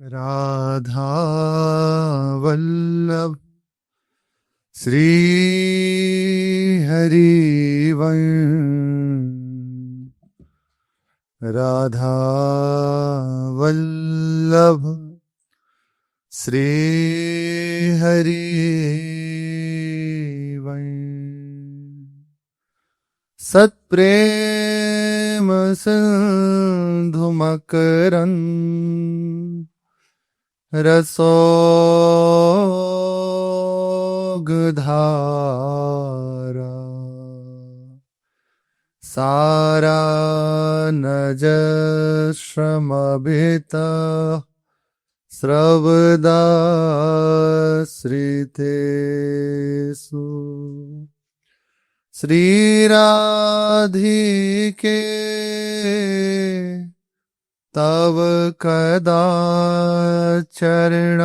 राधा वल्लभ श्री हरिवंश। राधा वल्लभ श्री हरिवंश। सत्प्रेम सिंधु मकरंद रसोगधारा सारा नज श्रमभिता स्रवदा श्रीतेषु। श्री राधिके तव कदा चरणारविंदं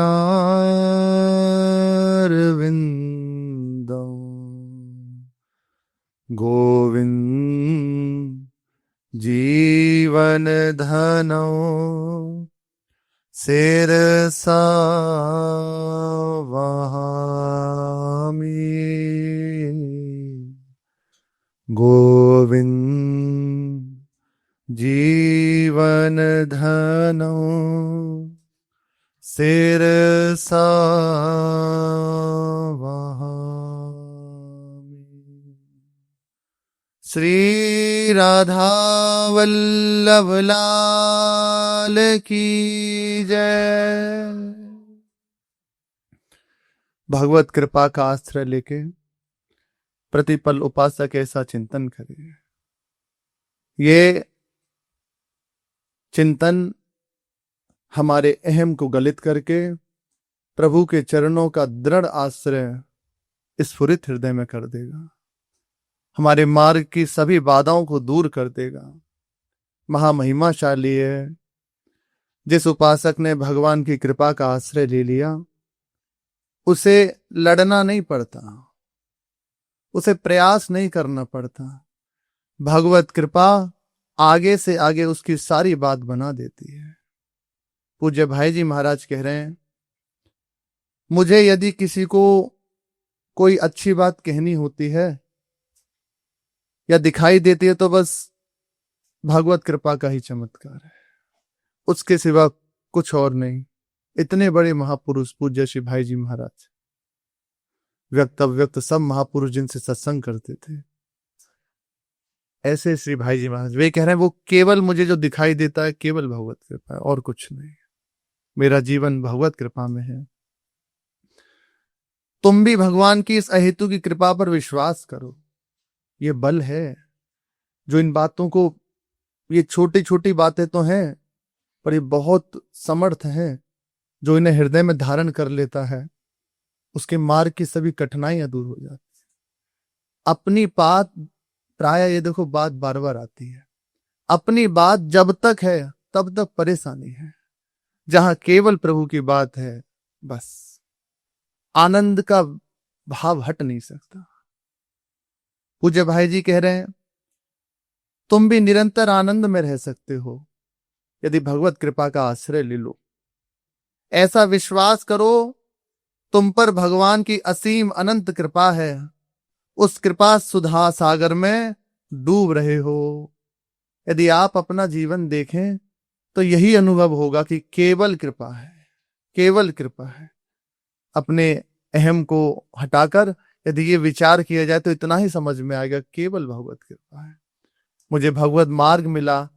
गोविंद जीवन धनो शिरसा वहामि। गोविंद जीवन धनो शिरसा वहामि। श्री राधा वल्लभ लाल की जय। भगवत कृपा का आश्रय लेके प्रतिपल उपासक ऐसा चिंतन करे। ये चिंतन हमारे अहम को गलित करके प्रभु के चरणों का दृढ़ आश्रय स्फुरित हृदय में कर देगा। हमारे मार्ग की सभी बाधाओं को दूर कर देगा। महामहिमाशाली है जिस उपासक ने भगवान की कृपा का आश्रय ले लिया। उसे लड़ना नहीं पड़ता, उसे प्रयास नहीं करना पड़ता। भगवत कृपा आगे से आगे उसकी सारी बात बना देती है। पूज्य भाई जी महाराज कह रहे हैं, मुझे यदि किसी को कोई अच्छी बात कहनी होती है या दिखाई देती है तो बस भगवत कृपा का ही चमत्कार है, उसके सिवा कुछ और नहीं। इतने बड़े महापुरुष पूज्य श्री भाई जी महाराज, व्यक्त अव्यक्त सब महापुरुष जिनसे सत्संग करते थे, ऐसे श्री भाई जी महाराज वे कह रहे हैं वो केवल मुझे जो दिखाई देता है केवल भगवत कृपा है और कुछ नहीं। मेरा जीवन भगवत कृपा में है। तुम भी भगवान की इस अहेतु की कृपा पर विश्वास करो। ये बल है जो इन बातों को, ये छोटी छोटी बातें तो हैं पर ये बहुत समर्थ है जो इन्हें हृदय में धारण कर लेता है, उसके मार्ग की सभी कठिनाइयां दूर हो जाती। अपनी बात, प्राय ये देखो बात बार बार आती है, अपनी बात जब तक है तब तक परेशानी है। जहां केवल प्रभु की बात है बस आनंद का भाव हट नहीं सकता। पूज्य भाई जी कह रहे हैं, तुम भी निरंतर आनंद में रह सकते हो यदि भगवत कृपा का आश्रय ले लो। ऐसा विश्वास करो तुम पर भगवान की असीम अनंत कृपा है। उस कृपा सुधा सागर में डूब रहे हो। यदि आप अपना जीवन देखें तो यही अनुभव होगा कि केवल कृपा है, केवल कृपा है। अपने अहम को हटाकर यदि ये विचार किया जाए तो इतना ही समझ में आएगा, केवल भगवत कृपा है। मुझे भगवत मार्ग मिला,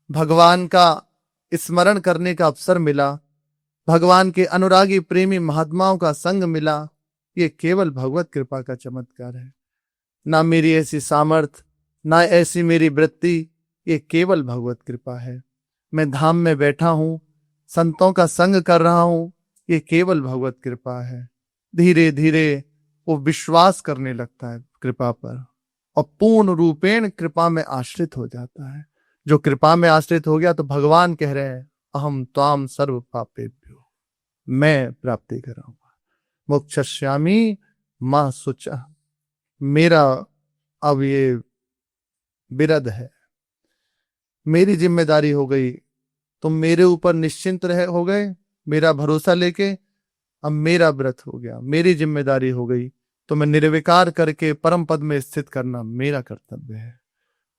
भगवान का स्मरण करने का अवसर मिला, भगवान के अनुरागी प्रेमी महात्माओं का संग मिला। ये केवल भगवत कृपा का चमत्कार है। ना मेरी ऐसी सामर्थ, ना ऐसी मेरी वृत्ति, ये केवल भगवत कृपा है। मैं धाम में बैठा हूं, संतों का संग कर रहा हूं, ये केवल भगवत कृपा है। धीरे धीरे वो विश्वास करने लगता है कृपा पर और पूर्ण रूपेण कृपा में आश्रित हो जाता है। जो कृपा में आश्रित हो गया तो भगवान कह रहे हैं, अहम त्वाम सर्व पापेभ्यो, मैं प्राप्ति कराऊंगा। मोक्षयिष्यामि मां शुचः, मेरा अब ये बिरद है, मेरी जिम्मेदारी हो गई, तुम मेरे ऊपर निश्चिंत रहे हो गए, मेरा भरोसा लेके अब मेरा व्रत हो गया, मेरी जिम्मेदारी हो गई, तो मैं निर्विकार करके परम पद में स्थित करना मेरा कर्तव्य है।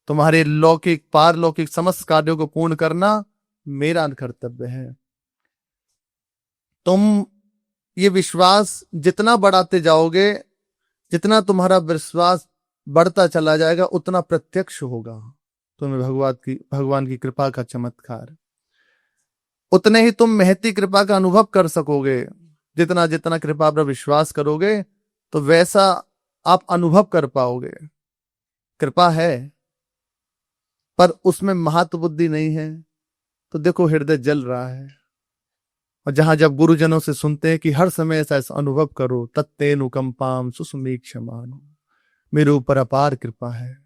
तुम्हारे लौकिक पारलौकिक समस्त कार्यों को पूर्ण करना मेरा कर्तव्य है। तुम ये विश्वास जितना बढ़ाते जाओगे, जितना तुम्हारा विश्वास बढ़ता चला जाएगा, उतना प्रत्यक्ष होगा तुम्हें भगवान की कृपा का चमत्कार। उतने ही तुम महती कृपा का अनुभव कर सकोगे। जितना जितना कृपा पर विश्वास करोगे तो वैसा आप अनुभव कर पाओगे। कृपा है पर उसमें महत्व बुद्धि नहीं है, तो देखो हृदय जल रहा है। और जहां जब गुरुजनों से सुनते हैं कि हर समय ऐसा अनुभव करो, तत्तेनुकंपाम सुसमीक्षमानो, मेरे ऊपर अपार कृपा है,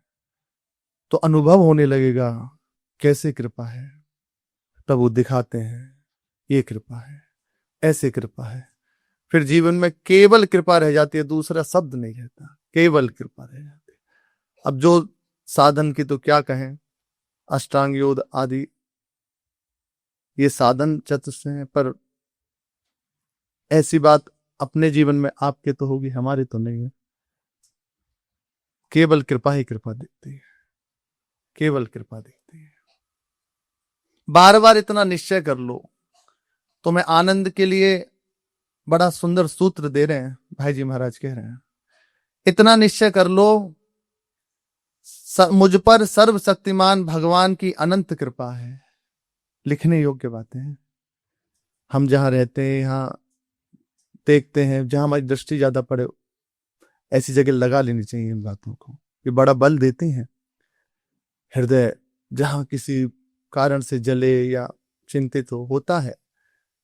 तो अनुभव होने लगेगा कैसे कृपा है। प्रभु दिखाते हैं ये कृपा है, ऐसे कृपा है। फिर जीवन में केवल कृपा रह जाती है, दूसरा शब्द नहीं रहता, केवल कृपा रह जाती है। अब जो साधन की तो क्या कहें, अष्टांग योग आदि ये साधन चतुष्ट हैं, पर ऐसी बात अपने जीवन में आपके तो होगी, हमारे तो नहीं है। केवल कृपा ही कृपा दिखती है, केवल कृपा दिखती है। बार बार इतना निश्चय कर लो। तो मैं आनंद के लिए बड़ा सुंदर सूत्र दे रहे हैं, भाई जी महाराज कह रहे हैं, इतना निश्चय कर लो, मुझ पर सर्वशक्तिमान भगवान की अनंत कृपा है। लिखने योग्य बातें हैं। हम जहां रहते हैं, यहां देखते हैं, जहां हमारी दृष्टि ज्यादा पड़े ऐसी जगह लगा लेनी चाहिए इन बातों को। ये बड़ा बल देती हैं। हृदय जहां किसी कारण से जले या चिंतित होता है,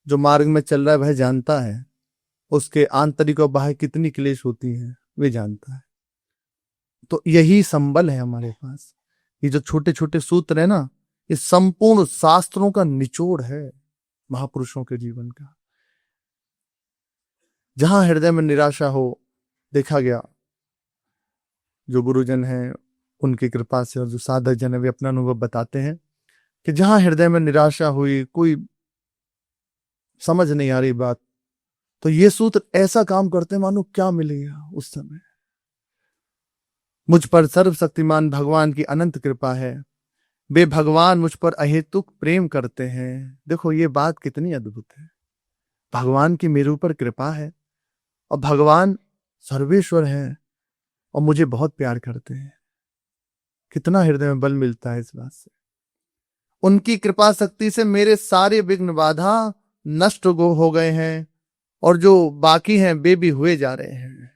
जो मार्ग में चल रहा है वह जानता है, उसके आंतरिक और बाह्य कितनी क्लेश होती है वे जानता है। तो यही संबल है हमारे पास। ये जो छोटे छोटे सूत्र है ना, ये संपूर्ण शास्त्रों का निचोड़ है महापुरुषों के जीवन का। जहां हृदय में निराशा हो, देखा गया जो गुरुजन हैं उनकी कृपा से, और जो साधक जन है वे अपना अनुभव बताते हैं कि जहां हृदय में निराशा हुई, कोई समझ नहीं आ रही बात, तो ये सूत्र ऐसा काम करते हैं मानो क्या मिलेगा उस समय। मुझ पर सर्वशक्तिमान भगवान की अनंत कृपा है, वे भगवान मुझ पर अहेतुक प्रेम करते हैं। देखो ये बात कितनी अद्भुत है। भगवान की मेरे ऊपर कृपा है और भगवान सर्वेश्वर है और मुझे बहुत प्यार करते हैं। कितना हृदय में बल मिलता है इस बात से। उनकी कृपा शक्ति से मेरे सारे विघ्न बाधा नष्ट हो गए हैं, और जो बाकी हैं वे भी हुए जा रहे हैं।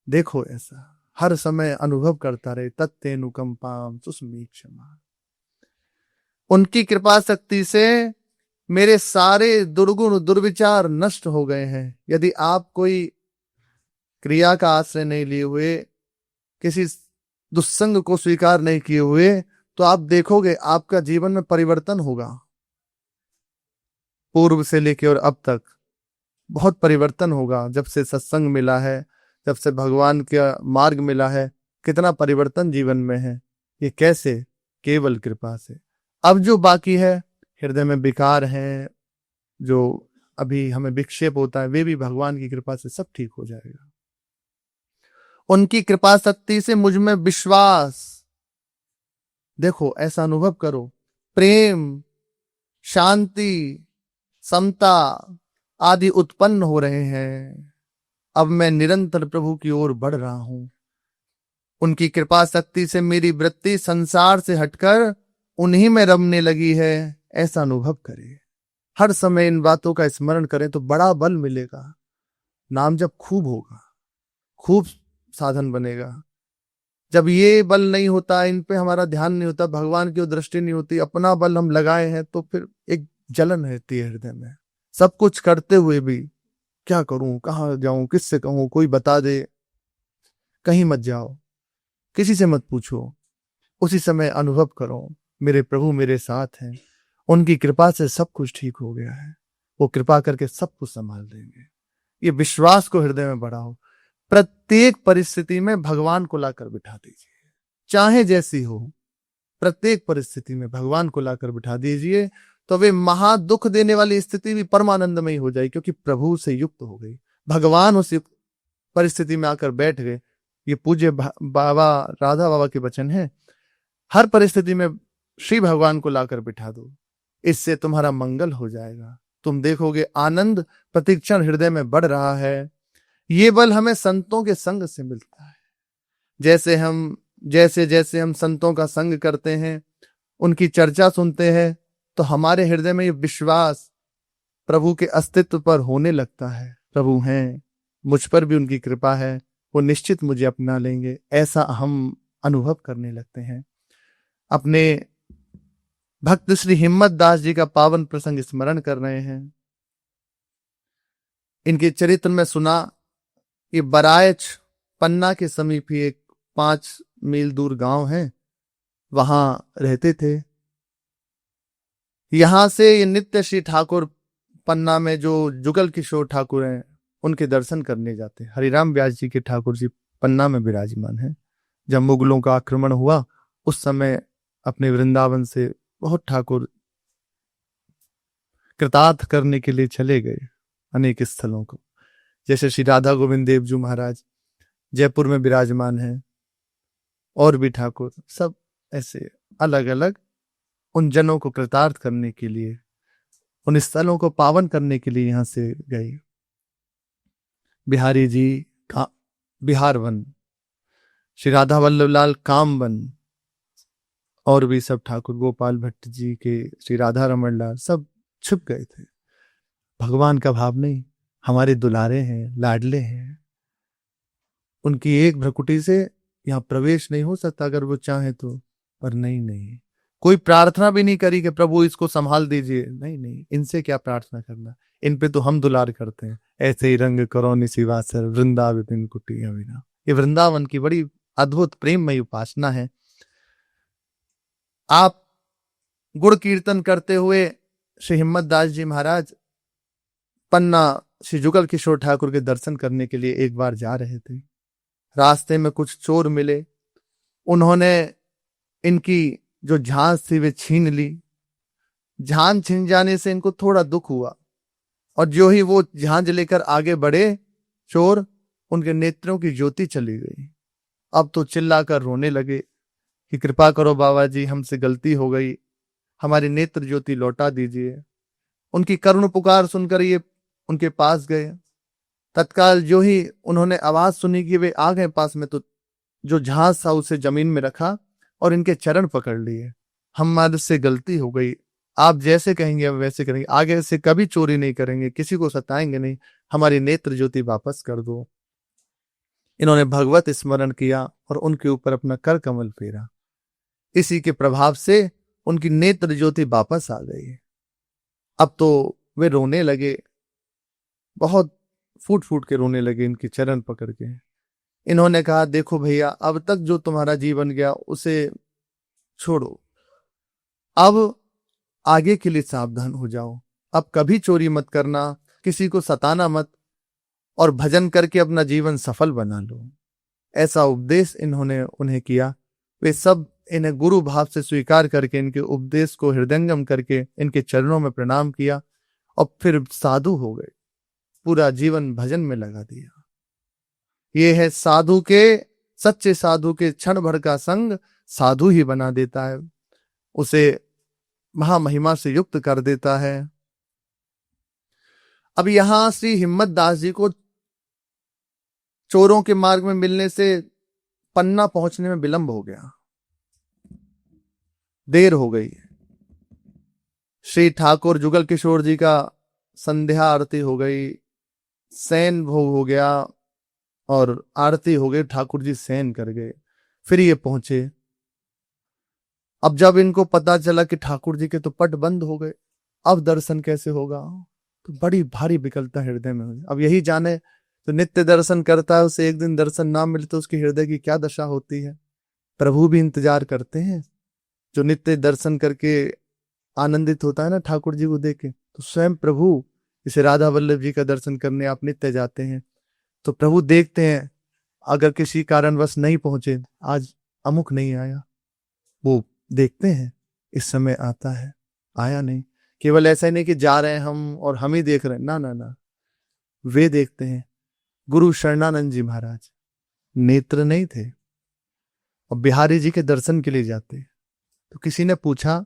देखो ऐसा हर समय अनुभव करता रहे, तत्तेनुकंपाम सुसमीक्षमा। उनकी कृपा शक्ति से मेरे सारे दुर्गुण दुर्विचार नष्ट हो गए हैं। यदि आप कोई क्रिया का आश्रय नहीं लिए हुए, किसी दुस्संग को स्वीकार नहीं किए हुए, तो आप देखोगे आपका जीवन में परिवर्तन होगा। पूर्व से लेकर और अब तक बहुत परिवर्तन होगा। जब से सत्संग मिला है, जब से भगवान का मार्ग मिला है, कितना परिवर्तन जीवन में है। ये कैसे? केवल कृपा से। अब जो बाकी है, हृदय में विकार हैं, जो अभी हमें विक्षेप होता है, वे भी भगवान की कृपा से सब ठीक हो जाएगा। उनकी कृपा शक्ति से मुझ में विश्वास, देखो ऐसा अनुभव करो, प्रेम, शांति, समता आदि उत्पन्न हो रहे हैं। अब मैं निरंतर प्रभु की ओर बढ़ रहा हूं। उनकी कृपा शक्ति से मेरी वृत्ति संसार से हटकर उन्हीं में रमने लगी है। ऐसा अनुभव करें, हर समय इन बातों का स्मरण करें तो बड़ा बल मिलेगा। नाम जब खूब होगा, खूब साधन बनेगा। जब ये बल नहीं होता, इन पे हमारा ध्यान नहीं होता, भगवान की दृष्टि नहीं होती, अपना बल हम लगाए हैं, तो फिर एक जलन रहती है हृदय में। सब कुछ करते हुए भी क्या करूं, कहां जाऊं, किससे कहूं, कोई बता दे। कहीं मत जाओ, किसी से मत पूछो, उसी समय अनुभव करो मेरे प्रभु मेरे साथ हैं, उनकी कृपा से सब कुछ ठीक हो गया है, वो कृपा करके सब कुछ संभाल देंगे। ये विश्वास को हृदय में बढ़ाओ। प्रत्येक परिस्थिति में भगवान को लाकर बिठा दीजिए, चाहे जैसी हो, प्रत्येक परिस्थिति में भगवान को लाकर बिठा दीजिए। तो वे महा दुख देने वाली स्थिति भी परमानंदमयी हो जाएगी, क्योंकि प्रभु से युक्त हो गई, भगवान उस परिस्थिति में आकर बैठ गए। ये पूज्य बाबा राधा बाबा के वचन है। हर परिस्थिति में श्री भगवान को लाकर बिठा दो, इससे तुम्हारा मंगल हो जाएगा। तुम देखोगे आनंद प्रतिक्षण हृदय में बढ़ रहा है। ये बल हमें संतों के संग से मिलता है। जैसे जैसे हम संतों का संग करते हैं, उनकी चर्चा सुनते हैं, तो हमारे हृदय में ये विश्वास प्रभु के अस्तित्व पर होने लगता है। प्रभु हैं, मुझ पर भी उनकी कृपा है, वो निश्चित मुझे अपना लेंगे, ऐसा हम अनुभव करने लगते हैं। अपने भक्त श्री हिम्मत दास जी का पावन प्रसंग स्मरण कर रहे हैं। इनके चरित्र में सुना, ये बरायच पन्ना के समीप ही एक 5 मील दूर गांव है, वहां रहते थे। यहां से ये नित्य श्री ठाकुर पन्ना में जो जुगल किशोर ठाकुर हैं, उनके दर्शन करने जाते। हरिराम व्यास जी के ठाकुर जी पन्ना में विराजमान हैं। जब मुगलों का आक्रमण हुआ, उस समय अपने वृंदावन से बहुत ठाकुर कृतार्थ करने के लिए चले गए अनेक स्थलों को। जैसे श्री राधा गोविंद देव जी महाराज जयपुर में विराजमान हैं, और भी ठाकुर सब ऐसे अलग अलग उन जनों को कृतार्थ करने के लिए, उन स्थलों को पावन करने के लिए यहां से गए। बिहारी जी का बिहार वन, श्री राधा वल्लभ लाल कामवन, और भी सब ठाकुर गोपाल भट्ट जी के श्री राधा रमण लाल सब छुप गए थे। भगवान का भाव नहीं, हमारे दुलारे हैं, लाडले हैं, उनकी एक भ्रकुटी से यहां प्रवेश नहीं हो सकता अगर वो चाहे तो। पर नहीं, कोई प्रार्थना भी नहीं करी कि प्रभु इसको संभाल दीजिए। नहीं, इनसे क्या प्रार्थना करना, इन पे तो हम दुलार करते हैं। ऐसे ही रंग करो निशिवासर वृंदावन कुटी अविना। ये वृंदावन की बड़ी अद्भुत प्रेममयी उपासना है। आप गुण कीर्तन करते हुए श्री हिम्मत दास जी महाराज पन्ना श्री जुगल किशोर ठाकुर के दर्शन करने के लिए एक बार जा रहे थे। रास्ते में कुछ चोर मिले, उन्होंने इनकी जो झांझ थी वे छीन ली। झांझ छिन जाने से इनको थोड़ा दुख हुआ, और जो ही वो झांझ लेकर आगे बढ़े चोर, उनके नेत्रों की ज्योति चली गई। अब तो चिल्लाकर रोने लगे कि कृपा करो बाबा जी, हमसे गलती हो गई, हमारी नेत्र ज्योति लौटा दीजिए। उनकी करुण पुकार सुनकर ये उनके पास गए। तत्काल जो ही उन्होंने आवाज सुनी कि वे आ गए पास में, तो जो झांझ था उसे जमीन में रखा और इनके चरण पकड़ लिए। हमारे से गलती हो गई, आप जैसे कहेंगे हम वैसे करेंगे, आगे से कभी चोरी नहीं करेंगे, किसी को सताएंगे नहीं, हमारी नेत्र ज्योति वापस कर दो। इन्होंने भगवत स्मरण किया और उनके ऊपर अपना कर कमल फेरा। इसी के प्रभाव से उनकी नेत्र ज्योति वापस आ गई। अब तो वे रोने लगे, बहुत फूट फूट के रोने लगे इनके चरण पकड़ के। इन्होंने कहा, देखो भैया, अब तक जो तुम्हारा जीवन गया उसे छोड़ो, अब आगे के लिए सावधान हो जाओ। अब कभी चोरी मत करना, किसी को सताना मत, और भजन करके अपना जीवन सफल बना लो। ऐसा उपदेश इन्होंने उन्हें किया। वे सब इन्हें गुरु भाव से स्वीकार करके इनके उपदेश को हृदयंगम करके इनके चरणों में प्रणाम किया और फिर साधु हो गए। पूरा जीवन भजन में लगा दिया। ये है साधु के, सच्चे साधु के क्षण भर का संग साधु ही बना देता है, उसे महामहिमा से युक्त कर देता है। अब यहां श्री हिम्मत दास जी को चोरों के मार्ग में मिलने से पन्ना पहुंचने में विलंब हो गया, देर हो गई। श्री ठाकुर जुगल किशोर जी का संध्या आरती हो गई, शयन भोग हो गया और आरती हो गई, ठाकुर जी शयन कर गए। फिर ये पहुंचे। अब जब इनको पता चला कि ठाकुर जी के तो पट बंद हो गए, अब दर्शन कैसे होगा, तो बड़ी भारी विकलता हृदय में हुई। अब यही जाने तो नित्य दर्शन करता है, उसे एक दिन दर्शन ना मिले तो उसके हृदय की क्या दशा होती है। प्रभु भी इंतजार करते हैं। जो नित्य दर्शन करके आनंदित होता है ना ठाकुर जी को देख के, तो स्वयं प्रभु, जैसे राधा वल्लभ जी का दर्शन करने आप नित्य जाते हैं, तो प्रभु देखते हैं, अगर किसी कारणवश नहीं पहुंचे, आज अमुक नहीं आया, वो देखते हैं इस समय आता है, आया नहीं, केवल ऐसा ही नहीं कि जा रहे हैं हम और हम ही देख रहे हैं, ना ना ना, वे देखते हैं। गुरु शरणानंद जी महाराज नेत्र नहीं थे और बिहारी जी के दर्शन के लिए जाते, तो किसी ने पूछा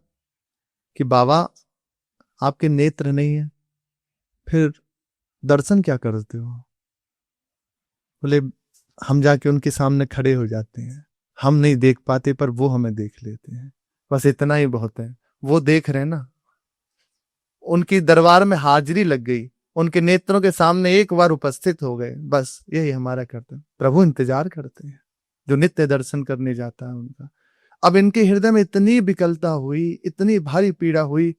कि बाबा आपके नेत्र नहीं है, फिर दर्शन क्या करते हो? बोले हम जाके उनके सामने खड़े हो जाते हैं, हम नहीं देख पाते पर वो हमें देख लेते हैं, बस इतना ही बहुत है। वो देख रहे हैं ना, उनकी दरबार में हाजिरी लग गई, उनके नेत्रों के सामने एक बार उपस्थित हो गए, बस यही हमारा कर्तव्य। प्रभु इंतजार करते हैं जो नित्य दर्शन करने जाता है उनका। अब इनके हृदय में इतनी विकलता हुई, इतनी भारी पीड़ा हुई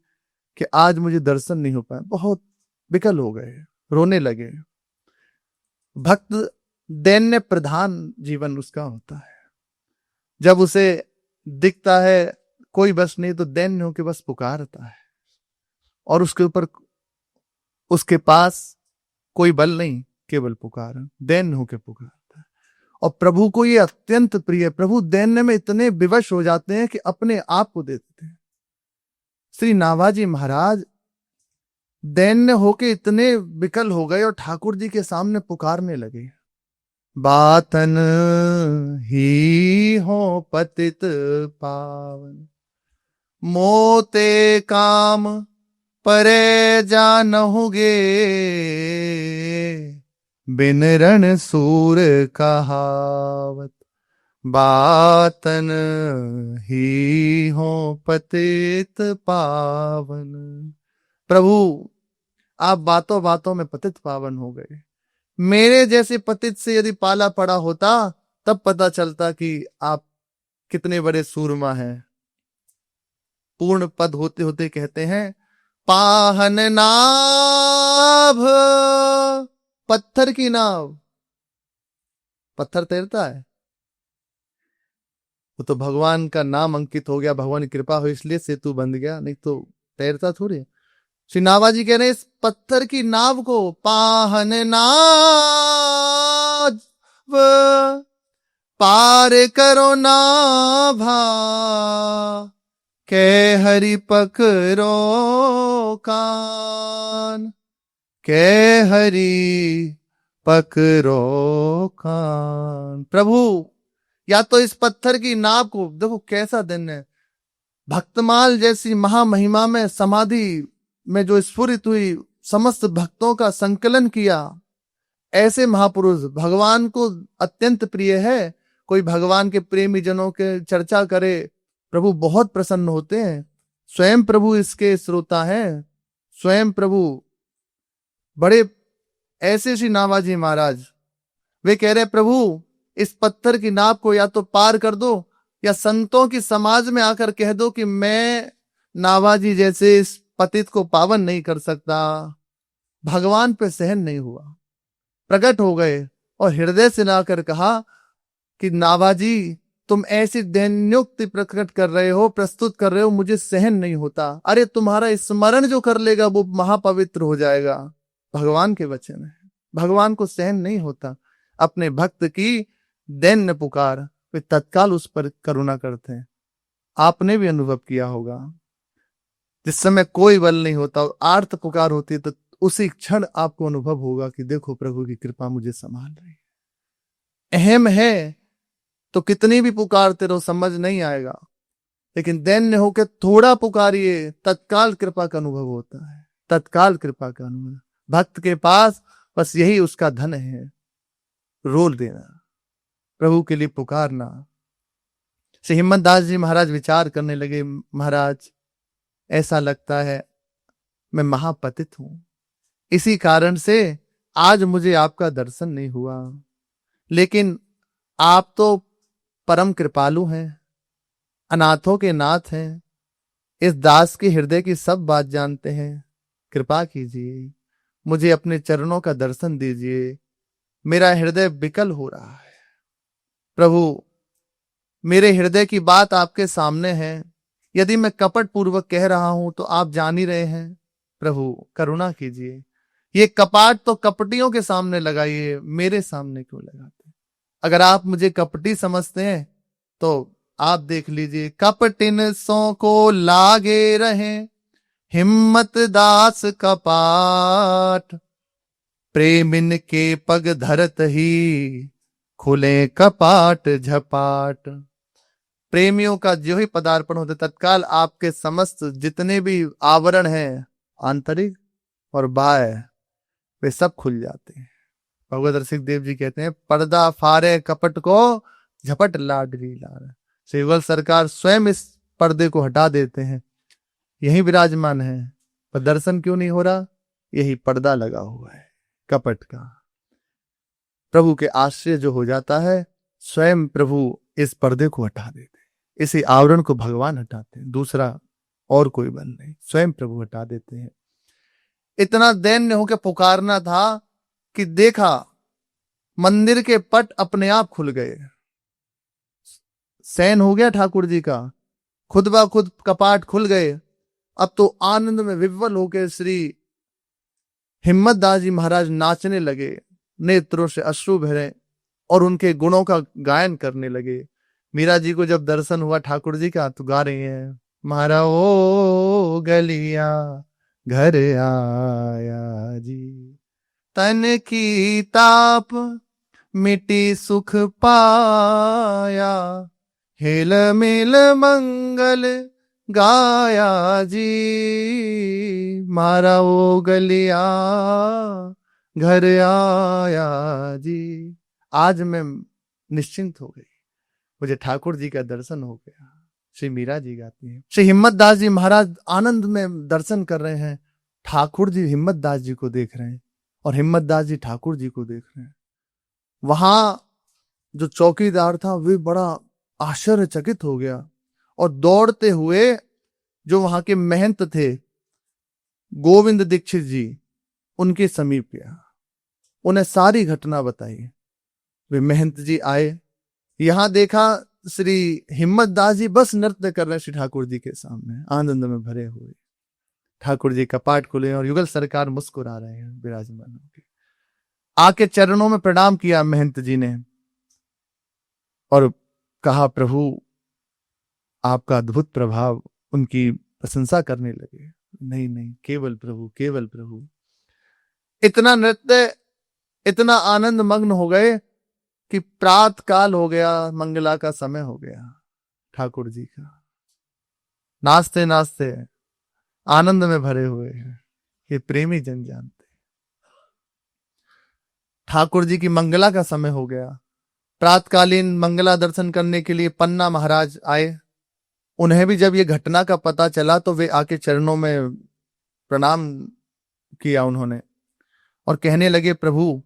कि आज मुझे दर्शन नहीं हो पाया, बहुत विकल हो गए, रोने लगे। भक्त दैन्य प्रधान जीवन उसका होता है, जब उसे दिखता है कोई बस नहीं तो दैन्य होकर बस पुकारता है, और उसके ऊपर उसके पास कोई बल नहीं, केवल पुकार, दैन्य होकर पुकारता है। और प्रभु को ये अत्यंत प्रिय है। प्रभु दैन्य में इतने विवश हो जाते हैं कि अपने आप को देते हैं। श्री नाभाजी महाराज दैन्य होके इतने विकल हो गए और ठाकुर जी के सामने पुकारने लगे, बातन ही हो पतित पावन, मोते काम परे जानहुगे, बिन रण सूर कहावत, बातन ही हो पतित पावन। प्रभु आप बातों बातों में पतित पावन हो गए। मेरे जैसे पतित से यदि पाला पड़ा होता तब पता चलता कि आप कितने बड़े सूरमा हैं। पूर्ण पद होते होते कहते हैं, पाहन नाभ, पत्थर की नाव, पत्थर तैरता है, वो तो भगवान का नाम अंकित हो गया, भगवान की कृपा हो इसलिए सेतु बंध गया, नहीं तो तैरता थोड़ी। श्री नाभाजी कह रहे हैं इस पत्थर की नाव को पाहन नाव पार करो नाभा, के हरि पकड़ो कान, के हरि पकड़ो कान। प्रभु या तो इस पत्थर की नाव को, देखो कैसा दिन है, भक्तमाल जैसी महामहिमा में समाधि में जो स्फुरित हुई, समस्त भक्तों का संकलन किया, ऐसे महापुरुष भगवान को अत्यंत प्रिय है। कोई भगवान के प्रेमी जनों के चर्चा करे, प्रभु बहुत प्रसन्न होते हैं। स्वयं प्रभु इसके श्रोता हैं, स्वयं प्रभु बड़े ऐसे श्री नाभाजी महाराज, वे कह रहे प्रभु इस पत्थर की नाव को या तो पार कर दो या संतों की समाज में आकर कह दो कि मैं नाभाजी जैसे इस पतित को पावन नहीं कर सकता। भगवान पे सहन नहीं हुआ, प्रकट हो गए और हृदय से लाकर कहा कि नाभाजी तुम ऐसी दैन्योक्ति प्रकट कर रहे हो, प्रस्तुत कर रहे हो, मुझे सहन नहीं होता। अरे तुम्हारा स्मरण जो कर लेगा वो महापवित्र हो जाएगा। भगवान के वचन है, भगवान को सहन नहीं होता अपने भक्त की दैन्य पुकार, वे तत्काल उस पर करुणा करते हैं। आपने भी अनुभव किया होगा, जिस समय कोई बल नहीं होता और आर्त पुकार होती है तो उसी क्षण आपको अनुभव होगा कि देखो प्रभु की कृपा मुझे संभाल रही है। अहम है तो कितनी भी पुकारते रहो समझ नहीं आएगा, लेकिन दैन्य होकर थोड़ा पुकारिए, तत्काल कृपा का अनुभव होता है, तत्काल कृपा का अनुभव। भक्त के पास बस यही उसका धन है, रोल देना, प्रभु के लिए पुकारना। श्री हिम्मत दास जी महाराज विचार करने लगे, महाराज ऐसा लगता है मैं महापतित हूं, इसी कारण से आज मुझे आपका दर्शन नहीं हुआ, लेकिन आप तो परम कृपालु हैं, अनाथों के नाथ हैं, इस दास के हृदय की सब बात जानते हैं, कृपा कीजिए, मुझे अपने चरणों का दर्शन दीजिए, मेरा हृदय विकल हो रहा है। प्रभु मेरे हृदय की बात आपके सामने है, यदि मैं कपट पूर्वक कह रहा हूं तो आप जान ही रहे हैं, प्रभु करुणा कीजिए। ये कपाट तो कपटियों के सामने लगाइए, मेरे सामने क्यों लगाते? अगर आप मुझे कपटी समझते हैं तो आप देख लीजिए, कपटिन सो को लागे रहे, हिम्मत दास कपाट, प्रेमिन के पग धरत ही, खुले कपाट झपाट। प्रेमियों का जो ही पदार्पण होता तत्काल आपके समस्त जितने भी आवरण हैं आंतरिक और बाह्य वे सब खुल जाते हैं। भगवत रसिक देव जी कहते हैं, पर्दा फारे कपट को झपट लाडली लार। श्री युगल सरकार स्वयं इस पर्दे को हटा देते हैं, यही विराजमान है, पर दर्शन क्यों नहीं हो रहा? यही पर्दा लगा हुआ है कपट का। प्रभु के आश्रय जो हो जाता है, स्वयं प्रभु इस पर्दे को हटा देते हैं, इसी आवरण को भगवान हटाते हैं, दूसरा और कोई बल नहीं, स्वयं प्रभु हटा देते हैं। इतना दैन्य होकर पुकारना था कि देखा मंदिर के पट अपने आप खुल गए, शयन हो गया ठाकुर जी का, खुद ब खुद कपाट खुल गए। अब तो आनंद में विह्वल होकर श्री हिम्मत दास जी महाराज नाचने लगे, नेत्रों से अश्रु भरे और उनके गुणों का गायन करने लगे। मीरा जी को जब दर्शन हुआ ठाकुर जी का तो गा रही हैं, मारा ओ गलिया घर आया जी, तन की ताप मिटी सुख पाया, हेल मिल मंगल गाया जी, मारा ओ गलिया घर आया जी। आज मैं निश्चिंत हो गई, मुझे ठाकुर जी का दर्शन हो गया। श्री मीरा जी गाती हैं, श्री हिम्मत दास जी महाराज आनंद में दर्शन कर रहे हैं, ठाकुर जी हिम्मत दास जी को देख रहे हैं और हिम्मत दास जी ठाकुर जी को देख रहे हैं। वहां जो चौकीदार था वे बड़ा आश्चर्यचकित हो गया और दौड़ते हुए जो वहां के महंत थे गोविंद दीक्षित जी, उनके समीप गया, उन्हें सारी घटना बताई। वे महंत जी आए, यहां देखा श्री हिम्मत दास जी बस नृत्य कर रहे हैं श्री ठाकुर जी के सामने, आनंद में भरे हुए। ठाकुर जी कपाट खुले और युगल सरकार मुस्कुरा रहे हैं विराजमान होकर। आके चरणों में प्रणाम किया महंत जी ने और कहा, प्रभु आपका अद्भुत प्रभाव, उनकी प्रशंसा करने लगे। नहीं नहीं, केवल प्रभु, केवल प्रभु। इतना नृत्य, इतना आनंद मग्न हो गए कि प्रात काल हो गया, मंगला का समय हो गया ठाकुर जी का। नाचते नाचते आनंद में भरे हुए हैं, ये प्रेमी जन जानते। ठाकुर जी की मंगला का समय हो गया, प्रातकालीन मंगला दर्शन करने के लिए पन्ना महाराज आए। उन्हें भी जब ये घटना का पता चला तो वे आके चरणों में प्रणाम किया उन्होंने और कहने लगे, प्रभु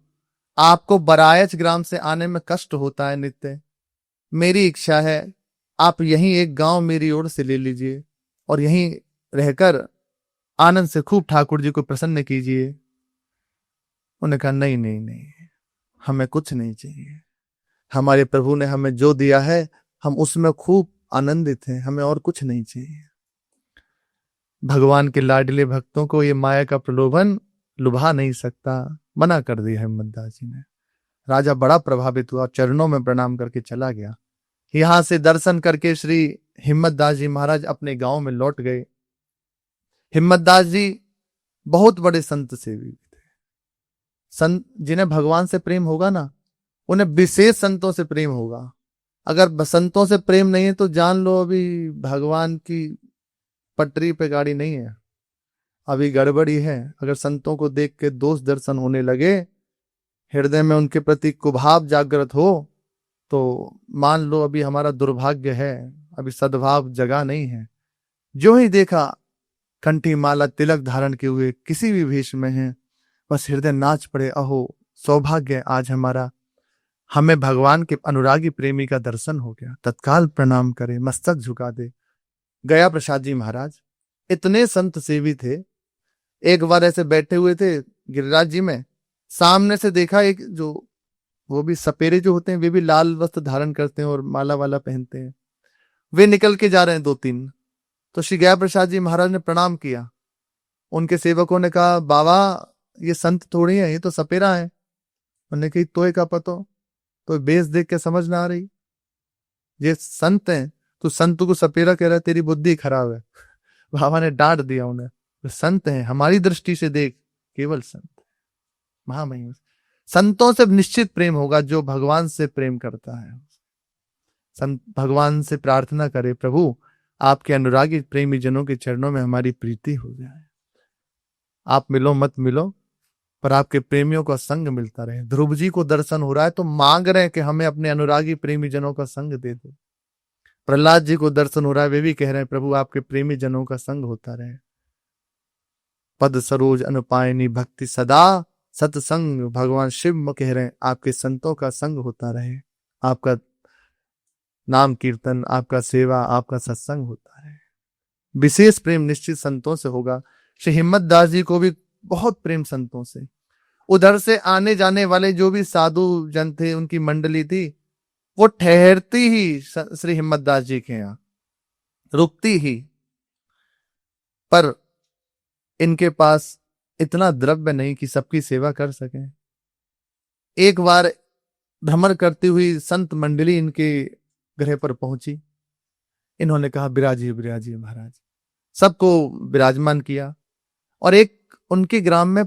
आपको बरायच ग्राम से आने में कष्ट होता है नित्य, मेरी इच्छा है आप यहीं एक गांव मेरी ओर से ले लीजिए और यहीं रहकर आनंद से खूब ठाकुर जी को प्रसन्न कीजिए। उन्होंने कहा, नहीं नहीं नहीं, हमें कुछ नहीं चाहिए, हमारे प्रभु ने हमें जो दिया है हम उसमें खूब आनंदित हैं, हमें और कुछ नहीं चाहिए। भगवान के लाडले भक्तों को ये माया का प्रलोभन लुभा नहीं सकता, मना कर दिया हिम्मत दास जी ने। राजा बड़ा प्रभावित हुआ, चरणों में प्रणाम करके चला गया। यहां से दर्शन करके श्री हिम्मत दास जी महाराज अपने गांव में लौट गए। हिम्मत दास जी बहुत बड़े संत सेवी थे। संत जिन्हें भगवान से प्रेम होगा ना, उन्हें विशेष संतों से प्रेम होगा। अगर संतों से प्रेम नहीं है तो जान लो अभी भगवान की पटरी पे गाड़ी नहीं है, अभी गड़बड़ी है। अगर संतों को देख के दोष दर्शन होने लगे, हृदय में उनके प्रति कुभाव जागृत हो, तो मान लो अभी हमारा दुर्भाग्य है, अभी सद्भाव जगा नहीं है। जो ही देखा कंठी माला तिलक धारण किए हुए किसी भी वेश में है, बस हृदय नाच पड़े, अहो सौभाग्य आज हमारा, हमें भगवान के अनुरागी प्रेमी का दर्शन हो गया। तत्काल प्रणाम करे, मस्तक झुका दे। गया प्रसाद जी महाराज इतने संत सेवी थे, एक बार ऐसे बैठे हुए थे गिरिराज जी में, सामने से देखा एक जो वो भी सपेरे जो होते हैं, वे भी लाल वस्त्र धारण करते हैं और माला वाला पहनते हैं, वे निकल के जा रहे हैं 2-3। तो श्री गया प्रसाद जी महाराज ने प्रणाम किया। उनके सेवकों ने कहा, बाबा ये संत थोड़ी है, ये तो सपेरा है। उन्होंने कही, तोय का पतो, तो बेस देख के समझ ना आ रही, ये संत है, तो संत को सपेरा कह रहा है, तेरी बुद्धि खराब है। बाबा ने डांट दिया उन्हें, संत हैं, हमारी दृष्टि से देख केवल संत, महामहिम। संतों से निश्चित प्रेम होगा जो भगवान से प्रेम करता है। संत भगवान से प्रार्थना करे, प्रभु आपके अनुरागी प्रेमी जनों के चरणों में हमारी प्रीति हो जाए। आप मिलो मत मिलो, पर आपके प्रेमियों का संग मिलता रहे। ध्रुव जी को दर्शन हो रहा है तो मांग रहे हैं कि हमें अपने अनुरागी प्रेमी जनों का संग दे दो। प्रहलाद जी को दर्शन हो रहा है, वे भी कह रहे हैं प्रभु आपके प्रेमी जनों का संग होता रहे। पद सरोज अनुपायनी भक्ति सदा सत्संग, भगवान शिव कह रहे हैं आपके संतों का संग होता रहे, आपका नाम कीर्तन, आपका सेवा, आपका सत्संग होता रहे। विशेष प्रेम निश्चित संतों से होगा। श्री हिम्मत दास जी को भी बहुत प्रेम संतों से। उधर से आने जाने वाले जो भी साधु जन थे, उनकी मंडली थी, वो ठहरती ही श्री हिम्मत दास जी के यहाँ, रुकती ही। पर इनके पास इतना द्रव्य नहीं कि सबकी सेवा कर सकें। एक बार भ्रमण करती हुई संत मंडली इनके गृह पर पहुंची। इन्होंने कहा विराजिए विराजिए महाराज, सबको विराजमान किया। और एक उनके ग्राम में,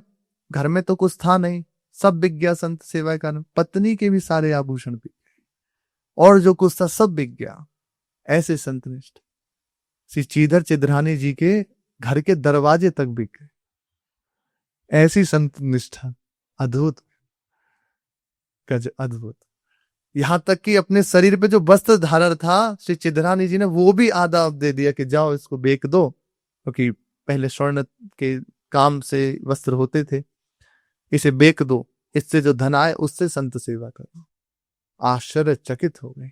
घर में तो कुछ था नहीं, सब बिक गया संत सेवा के कारण। पत्नी के भी सारे आभूषण बिक गए और जो कुछ था सब बिक गया। ऐसे संतनिष्ठ श्री चीधर चिद्रानी जी के घर के दरवाजे तक बिक गए। ऐसी संत निष्ठा, अद्भुत अद्भुत। यहां तक कि अपने शरीर पे जो वस्त्र धारण था, श्री चिद्रानी जी ने वो भी आधा दे दिया कि जाओ इसको बेच दो, क्योंकि पहले स्वर्ण के काम से वस्त्र होते थे, इसे बेच दो, इससे जो धन आए उससे संत सेवा करो। आश्चर्यचकित हो गए।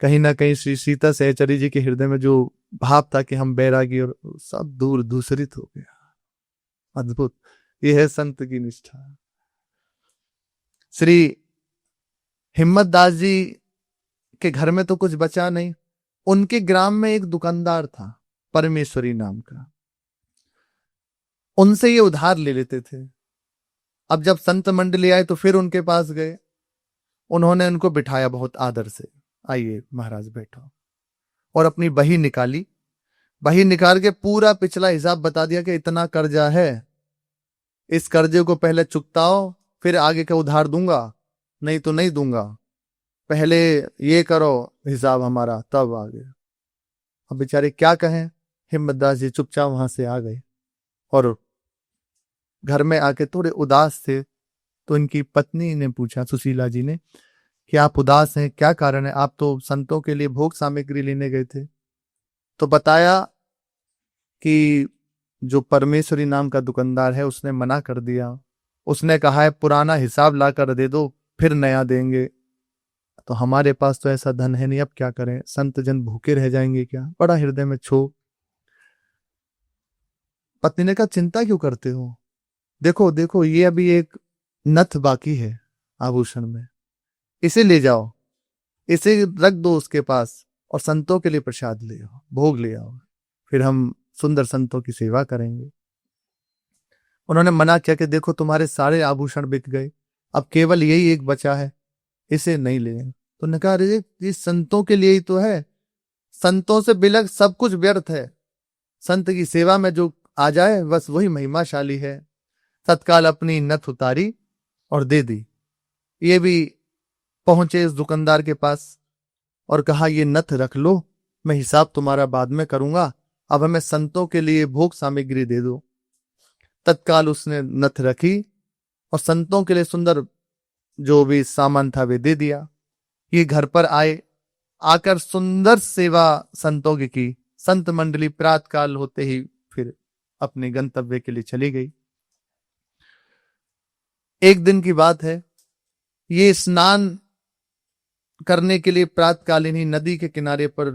कहीं ना कहीं श्री सीता सहचरी जी के हृदय में जो भाव था कि हम बैरागी, और सब दूर दूसरित हो गया। अद्भुत, यह है संत की निष्ठा। श्री हिम्मत दास जी के घर में तो कुछ बचा नहीं। उनके ग्राम में एक दुकानदार था परमेश्वरी नाम का, उनसे ये उधार ले लेते थे। अब जब संत मंडली आए तो फिर उनके पास गए। उन्होंने उनको बिठाया बहुत आदर से, आइए महाराज बैठो, और अपनी बही निकाली। बही निकाल के पूरा पिछला हिसाब बता दिया कि इतना कर्जा है, इस कर्जे को पहले चुकताओ, फिर आगे का उधार दूंगा, नहीं तो नहीं दूंगा, पहले ये करो हिसाब हमारा, तब आगे। अब बेचारे क्या कहें, हिम्मत दास जी चुपचाप वहां से आ गए और घर में आके थोड़े उदास थे। तो इनकी पत्नी ने पूछा, सुशीला जी ने, कि आप उदास हैं, क्या कारण है? आप तो संतों के लिए भोग सामग्री लेने गए थे। तो बताया कि जो परमेश्वरी नाम का दुकानदार है उसने मना कर दिया। उसने कहा है पुराना हिसाब ला कर दे दो, फिर नया देंगे। तो हमारे पास तो ऐसा धन है नहीं, अब क्या करें, संत जन भूखे रह जाएंगे क्या? बड़ा हृदय में क्षोभ। पत्नी ने कहा चिंता क्यों करते हो, देखो देखो ये अभी एक नथ बाकी है आभूषण में, इसे ले जाओ, इसे रख दो उसके पास, और संतों के लिए प्रसाद ले आओ, भोग ले आओ, फिर हम सुंदर संतों की सेवा करेंगे। उन्होंने मना किया कि देखो तुम्हारे सारे आभूषण बिक गए, अब केवल यही एक बचा है, इसे नहीं ले। तो उन्होंने कहा अरे ये संतों के लिए ही तो है, संतों से बिलक सब कुछ व्यर्थ है, संत की सेवा में जो आ जाए बस वही महिमाशाली है। तत्काल अपनी नथ उतारी और दे दी। ये भी पहुंचे इस दुकानदार के पास और कहा ये नथ रख लो, मैं हिसाब तुम्हारा बाद में करूंगा, अब हमें संतों के लिए भोग सामग्री दे दो। तत्काल उसने नथ रखी और संतों के लिए सुंदर जो भी सामान था वे दे दिया। ये घर पर आए, आकर सुंदर सेवा संतों की। संत मंडली प्रातः काल होते ही फिर अपने गंतव्य के लिए चली गई। एक दिन की बात है, ये स्नान करने के लिए प्रातःकालीन ही नदी के किनारे पर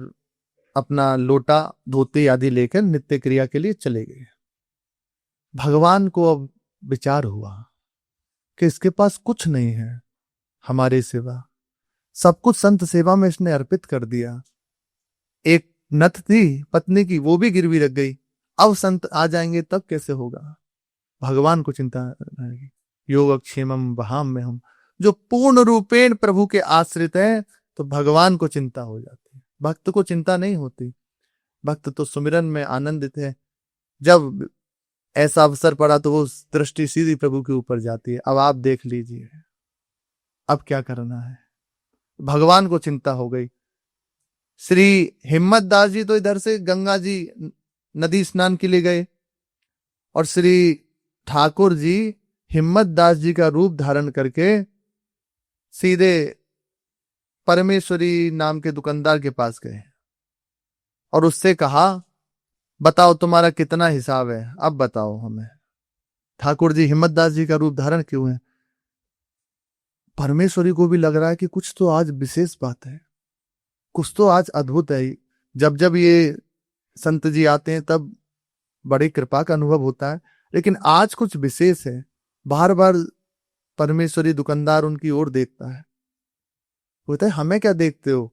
अपना लोटा धोती आदि लेकर नित्य क्रिया के लिए चले गए। भगवान को अब विचार हुआ कि इसके पास कुछ नहीं है हमारे सिवा, सब कुछ संत सेवा में इसने अर्पित कर दिया। एक नथ थी पत्नी की, वो भी गिरवी रख गई, अब संत आ जाएंगे तब कैसे होगा। भगवान को चिंता रहेगी। योगक्षेमम वहाम में हम, जो पूर्ण रूपेण प्रभु के आश्रित हैं तो भगवान को चिंता हो जाती है, भक्त को चिंता नहीं होती। भक्त तो सुमिरन में आनंदित है। जब ऐसा अवसर पड़ा तो वो दृष्टि सीधी प्रभु के ऊपर जाती है। अब आप देख लीजिए अब क्या करना है। भगवान को चिंता हो गई। श्री हिम्मत दास जी तो इधर से गंगा जी नदी स्नान के लिए गए और श्री ठाकुर जी हिम्मत दास जी का रूप धारण करके सीधे परमेश्वरी नाम के दुकानदार के पास गए और उससे कहा, बताओ तुम्हारा कितना हिसाब है, अब बताओ हमें। ठाकुर जी हिम्मत दास जी का रूप धारण क्यों है? परमेश्वरी को भी लग रहा है कि कुछ तो आज विशेष बात है, कुछ तो आज अद्भुत है। जब जब ये संत जी आते हैं तब बड़ी कृपा का अनुभव होता है, लेकिन आज कुछ विशेष है। बार बार परमेश्वरी दुकानदार उनकी ओर देखता है। बोलता है, हमें क्या देखते हो,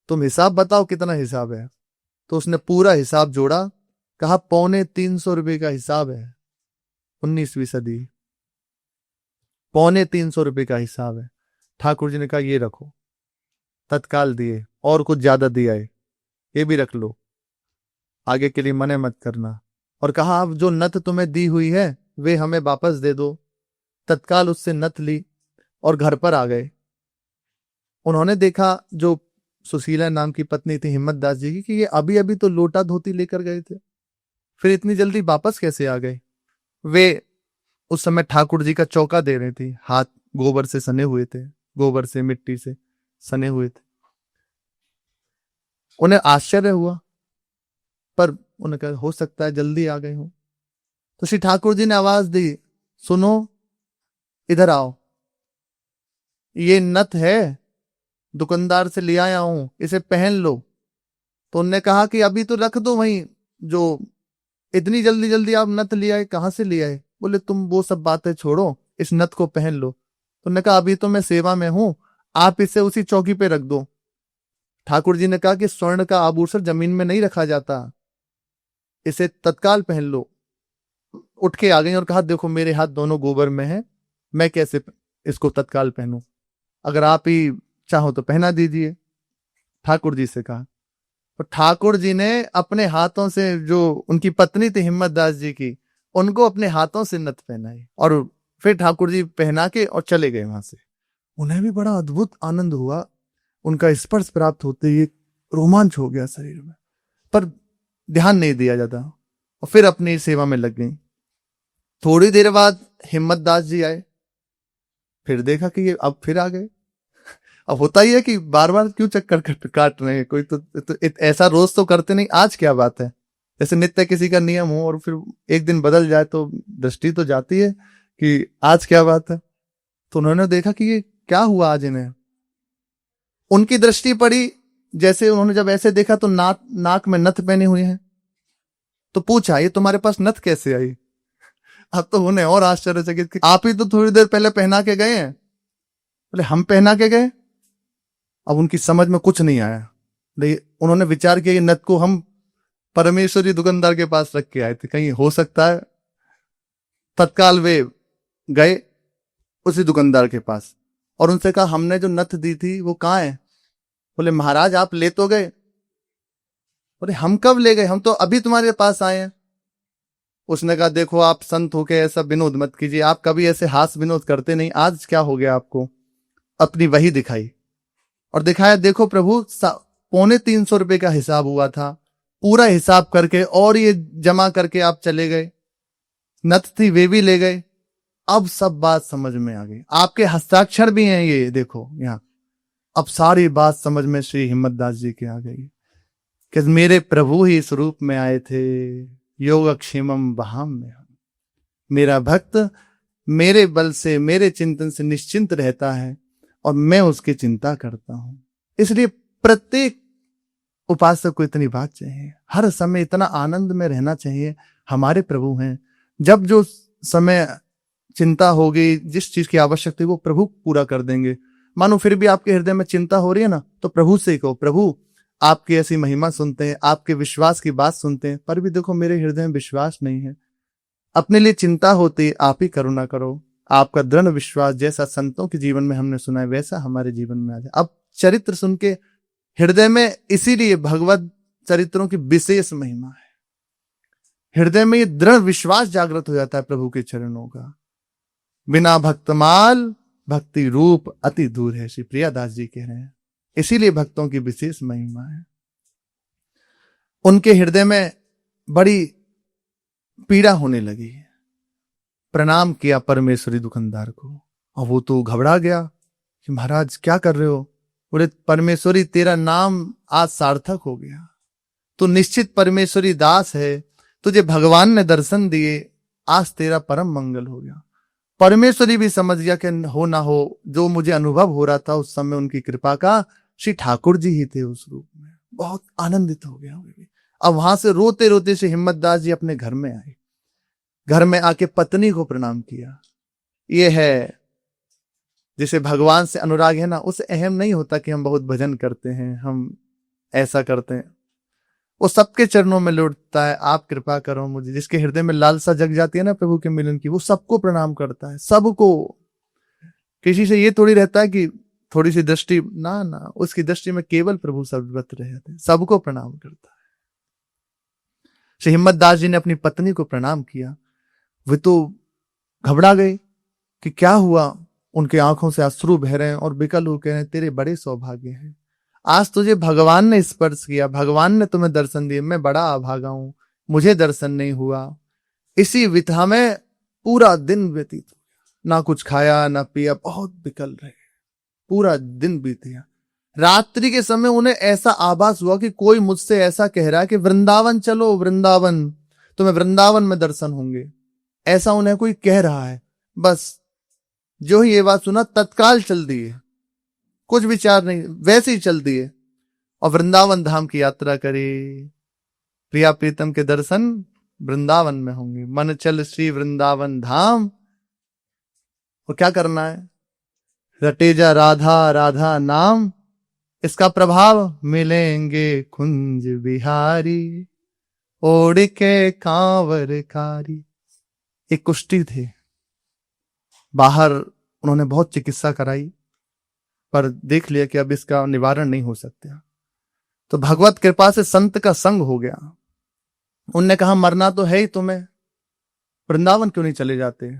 तुम हिसाब बताओ कितना हिसाब है। तो उसने पूरा हिसाब जोड़ा, कहा 350 रुपए का हिसाब है। 19वीं सदी, 350 रुपए का हिसाब है। ठाकुर जी ने कहा ये रखो, तत्काल दिए और कुछ ज्यादा दिया है, ये भी रख लो, आगे के लिए मने मत करना। और कहा अब जो नथ तुम्हें दी हुई है वे हमें वापस दे दो। तत्काल उससे नथ ली और घर पर आ गए। उन्होंने देखा जो सुशीला नाम की पत्नी थी हिम्मत दास जी की कि ये अभी अभी तो लोटा धोती लेकर गए थे, फिर इतनी जल्दी वापस कैसे आ गए। वे उस समय ठाकुर जी का चौका दे रही थी, हाथ गोबर से सने हुए थे, गोबर से मिट्टी से सने हुए थे। उन्हें आश्चर्य हुआ, पर उन्हें कहा हो सकता है जल्दी आ गए हो। तो श्री ठाकुर जी ने आवाज दी, सुनो इधर आओ, ये नथ है, दुकानदार से ले आया हूं, इसे पहन लो। तो उन्होंने कहा कि अभी तो रख दो वहीं, जो इतनी जल्दी जल्दी आप नथ ले आए, कहां से ले आए। बोले तुम वो सब बातें छोड़ो, इस नथ को पहन लो। तो उन्होंने कहा अभी तो मैं सेवा में हूं, आप इसे उसी चौकी पे रख दो। ठाकुर जी ने कहा कि स्वर्ण का आभूषण जमीन में नहीं रखा जाता, इसे तत्काल पहन लो। उठ के आ गई और कहा देखो मेरे हाथ दोनों गोबर में है, मैं कैसे इसको तत्काल पहनूं, अगर आप ही चाहो तो पहना दीजिए। ठाकुर जी से कहा, तो ठाकुर जी ने अपने हाथों से, जो उनकी पत्नी थी हिम्मत दास जी की, उनको अपने हाथों से नथ पहनाई और फिर ठाकुर जी पहना के और चले गए वहां से। उन्हें भी बड़ा अद्भुत आनंद हुआ, उनका स्पर्श प्राप्त होते ही रोमांच हो गया शरीर में, पर ध्यान नहीं दिया जाता और फिर अपनी सेवा में लग गई। थोड़ी देर बाद हिम्मत दास जी आए, फिर देखा कि ये अब फिर आ गए। अब होता ही है कि बार बार क्यों चक्कर काट रहे हैं, कोई तो ऐसा रोज तो करते नहीं, आज क्या बात है। जैसे नित्य किसी का नियम हो और फिर एक दिन बदल जाए तो दृष्टि तो जाती है कि आज क्या बात है। तो उन्होंने देखा कि ये क्या हुआ आज इन्हें। उनकी दृष्टि पड़ी, जैसे उन्होंने जब ऐसे देखा तो नाक में नथ पहने हुए हैं। तो पूछा ये तुम्हारे पास नथ कैसे आई। अब तो उन्हें और आश्चर्यचकित, आप ही तो थोड़ी देर पहले पहना के गए हैं। बोले हम पहना के गए। अब उनकी समझ में कुछ नहीं आया, लेकिन उन्होंने विचार किया ये नथ को हम परमेश्वरी दुकानदार के पास रख के आए थे, कहीं हो सकता है। तत्काल वे गए उसी दुकानदार के पास और उनसे कहा हमने जो नथ दी थी वो कहाँ है। बोले महाराज आप ले तो गए। बोले हम कब ले गए, हम तो अभी तुम्हारे पास आए हैं। उसने कहा देखो आप संत होके ऐसा विनोद मत कीजिए, आप कभी ऐसे हास विनोद करते नहीं, आज क्या हो गया आपको। अपनी वही दिखाई और दिखाया, देखो प्रभु 350 रुपए का हिसाब हुआ था, पूरा हिसाब करके और ये जमा करके आप चले गए, नथ थी वे भी ले गए। अब सब बात समझ में आ गई, आपके हस्ताक्षर भी हैं ये देखो यहाँ। अब सारी बात समझ में श्री हिम्मत दास जी के आ गई कि मेरे प्रभु ही इस रूप में आए थे, योगक्षेमम वहाम में। मेरा भक्त मेरे बल से, मेरे चिंतन से निश्चिंत रहता है और मैं उसकी चिंता करता हूं। इसलिए प्रत्येक उपासक को इतनी बात चाहिए, हर समय इतना आनंद में रहना चाहिए। हमारे प्रभु हैं, जब जो समय चिंता होगी, जिस चीज की आवश्यकता है वो प्रभु पूरा कर देंगे। मानो फिर भी आपके हृदय में चिंता हो रही है ना, तो प्रभु से कहो प्रभु आपकी ऐसी महिमा सुनते हैं, आपके विश्वास की बात सुनते हैं, पर भी देखो मेरे हृदय में विश्वास नहीं है। अपने लिए चिंता होती, आप ही करुणा करो। आपका दृढ़ विश्वास जैसा संतों के जीवन में हमने सुना है वैसा हमारे जीवन में आ जाए। अब चरित्र सुन के हृदय में, इसीलिए भगवत चरित्रों की विशेष महिमा है। हृदय में ये दृढ़ विश्वास जागृत हो जाता है प्रभु के चरणों का। बिना भक्तमाल भक्ति रूप अति दूर है, श्री प्रियादास जी कह रहे हैं। इसीलिए भक्तों की विशेष महिमा है। उनके हृदय में बड़ी पीड़ा होने लगी। प्रणाम किया परमेश्वरी दुकानदार को, और वो तो घबरा गया कि महाराज क्या कर रहे हो। बोले परमेश्वरी तेरा नाम आज सार्थक हो गया, तो निश्चित परमेश्वरी दास है, तुझे भगवान ने दर्शन दिए, आज तेरा परम मंगल हो गया। परमेश्वरी भी समझ गया कि हो ना हो, जो मुझे अनुभव हो रहा था उस समय उनकी कृपा का श्री ठाकुर जी ही थे उस रूप में। बहुत आनंदित हो गया। अब वहां से रोते रोते से हिम्मत दास जी अपने घर में आए। घर में आके पत्नी को प्रणाम किया। ये है जिसे भगवान से अनुराग है ना, उसे अहम नहीं होता कि हम बहुत भजन करते हैं, हम ऐसा करते हैं। वो सबके चरणों में लौटता है, आप कृपा करो मुझे। जिसके हृदय में लालसा जग जाती है ना प्रभु के मिलन की, वो सबको प्रणाम करता है, सबको। किसी से ये थोड़ी रहता है कि थोड़ी सी दृष्टि, ना ना, उसकी दृष्टि में केवल प्रभु सर्वत्र रहते हैं, सबको प्रणाम करता है। श्री हिम्मत दास जी ने अपनी पत्नी को प्रणाम किया। वे तो घबरा गए कि क्या हुआ। उनके आंखों से अश्रु बह रहे हैं और विकल हो कह रहे हैं, तेरे बड़े सौभाग्य हैं, आज तुझे भगवान ने स्पर्श किया, भगवान ने तुम्हें दर्शन दिए। मैं बड़ा अभागा हूं, मुझे दर्शन नहीं हुआ। इसी विथा में पूरा दिन व्यतीत हो गया, ना कुछ खाया ना पिया, बहुत विकल रहे, पूरा दिन बीत गया। रात्रि के समय उन्हें ऐसा आभास हुआ कि कोई मुझसे ऐसा कह रहा है कि वृंदावन चलो, वृंदावन, तुम्हें वृंदावन में दर्शन होंगे, ऐसा उन्हें कोई कह रहा है। बस जो ही ये बात सुना तत्काल चल दिए, कुछ विचार नहीं, वैसे ही चल दिए और वृंदावन धाम की यात्रा करी। प्रिया प्रीतम के दर्शन वृंदावन में होंगे। मन चल श्री वृंदावन धाम। और क्या करना है, रटेजा राधा राधा नाम, इसका प्रभाव मिलेंगे कुंज बिहारी, ओढ़ के कांवर कारी। एक कुष्ठी थे, बाहर उन्होंने बहुत चिकित्सा कराई, पर देख लिया कि अब इसका निवारण नहीं हो सकता। तो भगवत कृपा से संत का संग हो गया। उनने कहा मरना तो है ही तुम्हें, वृंदावन क्यों नहीं चले जाते,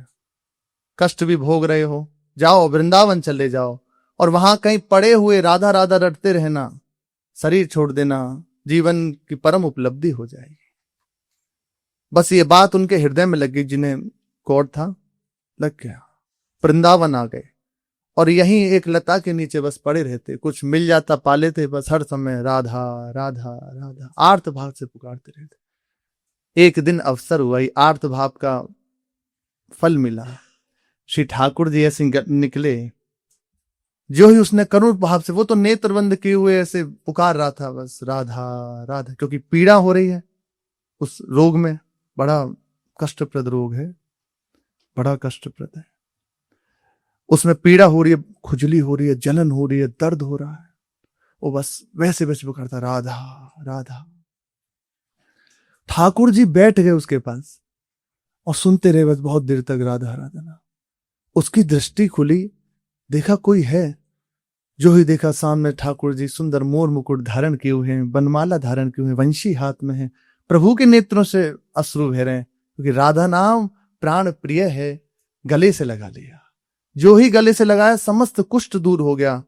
कष्ट भी भोग रहे हो, जाओ वृंदावन चले जाओ, और वहां कहीं पड़े हुए राधा राधा रटते रहना, शरीर छोड़ देना, जीवन की परम उपलब्धि हो जाएगी। बस ये बात उनके हृदय में लग गई, जिन्हें कोढ़ था लग गया। वृंदावन आ गए और यहीं एक लता के नीचे बस पड़े रहते, कुछ मिल जाता पा लेते, बस हर समय राधा राधा राधा आर्त भाव से पुकारते रहते। एक दिन अवसर हुआ, आर्त भाव का फल मिला। श्री ठाकुर जी ऐसे निकले, जो ही उसने करुण भाव से, वो तो नेत्र बंद किए हुए ऐसे पुकार रहा था बस राधा राधा, क्योंकि पीड़ा हो रही है उस रोग में, बड़ा कष्टप्रद रोग है, बड़ा कष्टप्रद है। उसमें पीड़ा हो रही है, खुजली हो रही है, जलन हो रही है, दर्द हो रहा है, वो बस वैसे वैसे पुकारता राधा राधा। ठाकुर जी बैठ गए उसके पास और सुनते रहे बस बहुत देर तक राधा राधा। उसकी दृष्टि खुली, देखा कोई है। जो ही देखा सामने ठाकुर जी सुंदर मोर मुकुट धारण किए हुए हैं, बनमाला धारण किए हुए हैं, वंशी हाथ में है। प्रभु के नेत्रों से अश्रु बह रहे हैं, क्योंकि राधा नाम प्राण प्रिय है। गले से लगा लिया, जो ही गले से लगाया समस्त कुष्ठ दूर हो गया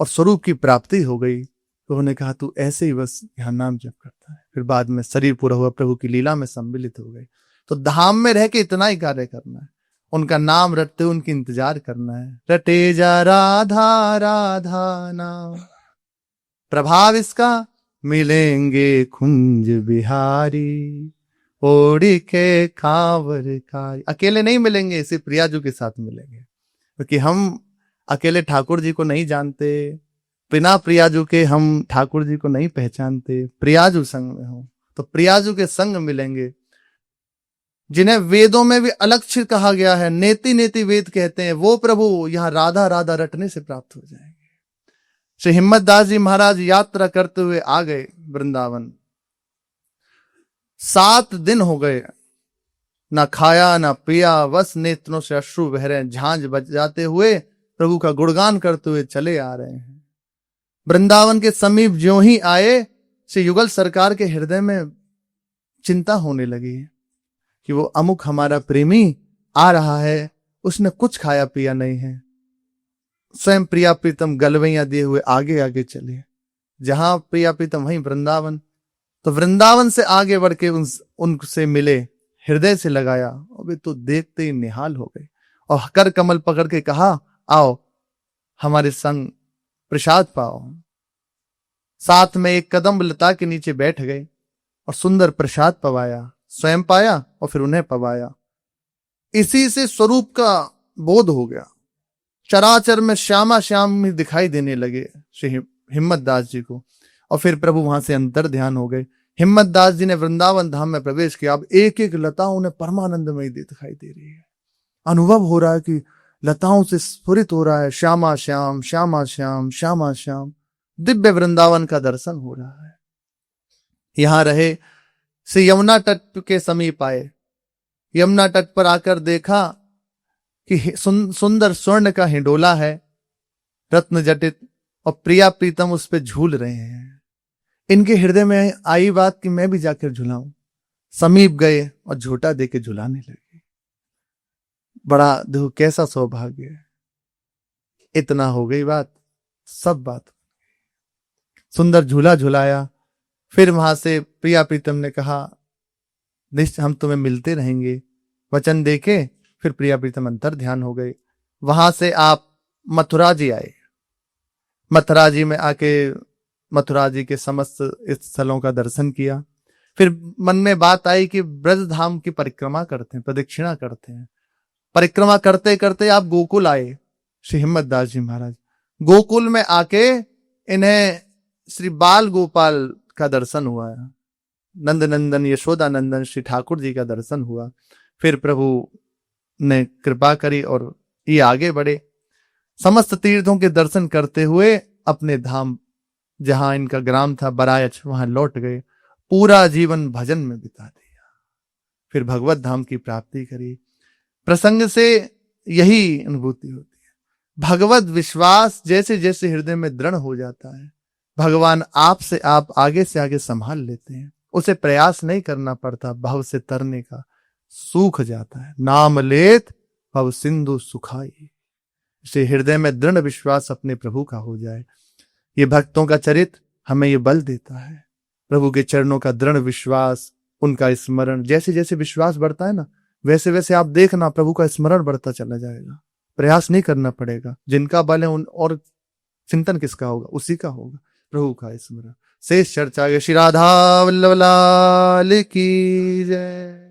और स्वरूप की प्राप्ति हो गई। तो उन्होंने कहा तू ऐसे ही बस यहाँ नाम जप करता है। फिर बाद में शरीर पूरा हुआ, प्रभु की लीला में सम्मिलित हो गए। तो धाम में रह के इतना ही कार्य करना है, उनका नाम रटते उनकी इंतजार करना है। रटे जा राधा राधा नाम, प्रभाव इसका मिलेंगे कुंज बिहारी, ओढ़ी के कांवर कारी। अकेले नहीं मिलेंगे, इसे प्रियाजू के साथ मिलेंगे, क्योंकि हम अकेले ठाकुर जी को नहीं जानते, बिना प्रियाजू के हम ठाकुर जी को नहीं पहचानते। प्रियाजू संग में हो तो प्रियाजू के संग मिलेंगे, जिन्हें वेदों में भी अलक्षित कहा गया है, नेति नेति वेद कहते हैं, वो प्रभु यहाँ राधा राधा रटने से प्राप्त हो जाएंगे। श्री हिम्मत दास जी महाराज यात्रा करते हुए आ गए वृंदावन। 7 दिन हो गए, ना खाया ना पिया, बस नेत्रों से अश्रु बह रहे हैं। झांझ बजाते हुए प्रभु का गुणगान करते हुए चले आ रहे हैं। वृंदावन के समीप ज्यों ही आए, श्री युगल सरकार के हृदय में चिंता होने लगी। कि वो अमुक हमारा प्रेमी आ रहा है, उसने कुछ खाया पिया नहीं है। स्वयं प्रिया प्रीतम गलवैया दिए हुए आगे आगे चले। जहां प्रिया प्रीतम वहीं वृंदावन। तो वृंदावन से आगे बढ़ के उनसे मिले, हृदय से लगाया, और वे तो देखते ही निहाल हो गए और कर कमल पकड़ के कहा, आओ हमारे संग प्रसाद पाओ। साथ में एक कदम लता के नीचे बैठ गए और सुंदर प्रसाद पवाया, स्वयं पाया और फिर उन्हें पवाया। इसी से स्वरूप का बोध हो गया। चराचर में श्यामा श्याम ही दिखाई देने लगे श्री हिम्मत दास जी को। और फिर प्रभु वहां से अंतर ध्यान हो गए। हिम्मत दास जी ने वृंदावन धाम में प्रवेश किया। अब एक एक लता उन्हें परमानंदमय दिखाई दे रही है। अनुभव हो रहा है कि लताओं से स्फुरित हो रहा है श्यामा श्याम श्यामा श्याम श्यामा श्याम। दिव्य वृंदावन का दर्शन हो रहा है। यहां रहे से यमुना तट के समीप आए। यमुना तट पर आकर देखा कि सुंदर स्वर्ण का हिंडोला है, रत्न जटित, और प्रिया प्रीतम उस पे झूल रहे हैं। इनके हृदय में आई बात कि मैं भी जाकर झुलाऊं। समीप गए और झूठा देके झुलाने लगे। बड़ा देखो कैसा सौभाग्य है। इतना हो गई बात, सब बात। सुंदर झूला झुलाया। फिर वहां से प्रिया प्रीतम ने कहा, निश्चय हम तुम्हें मिलते रहेंगे, वचन देके फिर प्रिया प्रीतम अंतर ध्यान हो गए। वहां से आप मथुरा जी आए। मथुरा जी में आके मथुरा जी के समस्त स्थलों का दर्शन किया। फिर मन में बात आई कि ब्रज धाम की परिक्रमा करते हैं, प्रदक्षिणा करते हैं। परिक्रमा करते करते आप गोकुल आए, श्री हिम्मत दास जी महाराज। गोकुल में आके इन्हें श्री बाल गोपाल का दर्शन हुआ। नंद नंदन यशोदा नंदन श्री ठाकुर जी का दर्शन हुआ। फिर प्रभु ने कृपा करी और ये आगे बढ़े। समस्त तीर्थों के दर्शन करते हुए अपने धाम जहां इनका ग्राम था बरायच, वहां लौट गए। पूरा जीवन भजन में बिता दिया। फिर भगवत धाम की प्राप्ति करी। प्रसंग से यही अनुभूति होती है। भगवत विश्वास जैसे जैसे हृदय में दृढ़ हो जाता है, भगवान आप से आप आगे से आगे संभाल लेते हैं। उसे प्रयास नहीं करना पड़ता, भव से तरने का सूख जाता है। नाम लेत भव सिंधु सुखाई। इसे हृदय में दृढ़ विश्वास अपने प्रभु का हो जाए। ये भक्तों का चरित्र हमें ये बल देता है। प्रभु के चरणों का दृढ़ विश्वास, उनका स्मरण, जैसे जैसे विश्वास बढ़ता है ना, वैसे वैसे आप देखना प्रभु का स्मरण बढ़ता चला जाएगा। प्रयास नहीं करना पड़ेगा। जिनका बल है उन और चिंतन किसका होगा? उसी का होगा, प्रभु का स्मरण। शेष चर्चा श्री राधा वल्लभ लाल की जय।